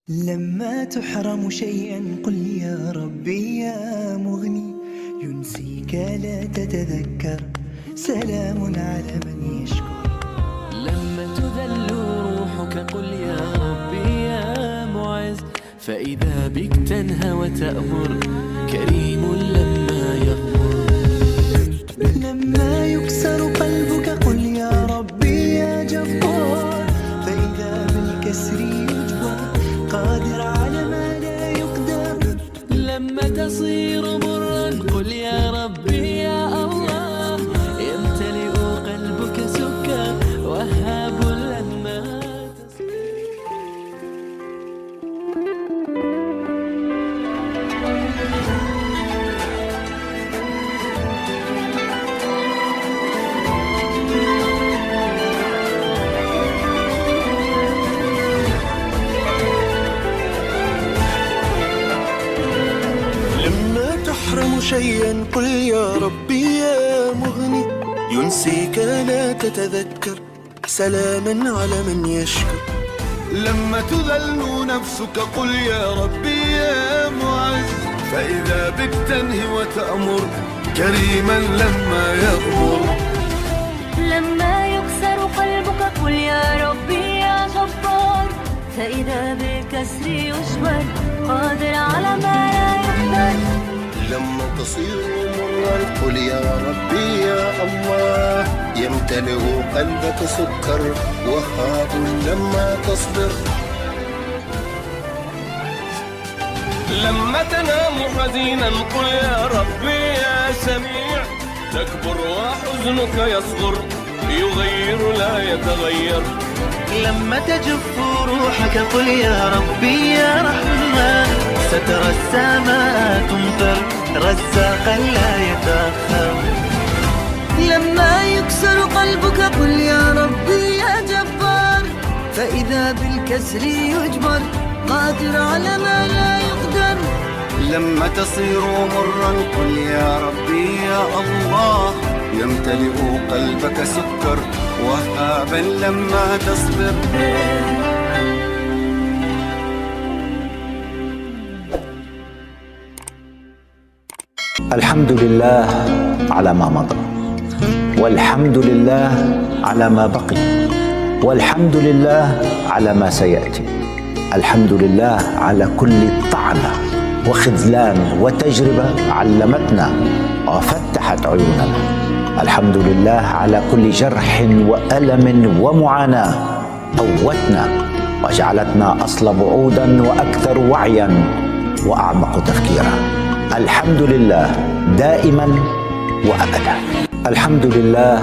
لما تحرم شيئا قل يا ربي يا مغني، ينسيك لا تتذكر، سلام على من يشكر. لما تذل روحك قل يا ربي يا معز، فإذا بك تنهى وتأمر، كريم لما يغمر. لما يكسر قلبك قل يا ربي يا جبار، فإذا بالكسر يجبر، قادر على ما لا يقدر. لما تصير مرا قل يا ربي يا الله، يمتلئ قلبك سكا، وهاب لما تحرم شيئا قل يا ربي يا مغني، ينسيك لا تتذكر، سلاما على من يشكر. لما تذل نفسك قل يا ربي يا معز، فإذا بك تنهي وتأمر، كريما لما يغمر. لما يكسر قلبك قل يا ربي يا جبار، فإذا بالكسر يجبر، قادر على ما لا يقدر. لما تصير مرا قل يا ربي يا الله، يمتلئ قلبك سكر، وهاب لما تصبر. لما تنام حزينا قل يا ربي يا سميع، تكبر وحزنك يصغر، يغير لا يتغير. لما تجف روحك قل يا ربي يا رحمن، سترى السماء تمطر، رزاقا لا يتأخر. لما يكسر قلبك قل يا ربي يا جبار، فإذا بالكسر يجبر، قادر على ما لا يقدر. لما تصير مرا قل يا ربي يا الله، يمتلئ قلبك سكر، وهابا لما تصبر. الحمد لله على ما مضى، والحمد لله على ما بقي، والحمد لله على ما سيأتي. الحمد لله على كل طعنة وخذلان وتجربة علمتنا وفتحت عيوننا. الحمد لله على كل جرح وألم ومعاناة قوتنا وجعلتنا أصلب عودا وأكثر وعيا وأعمق تفكيرا. الحمد لله دائما وأبدا. الحمد لله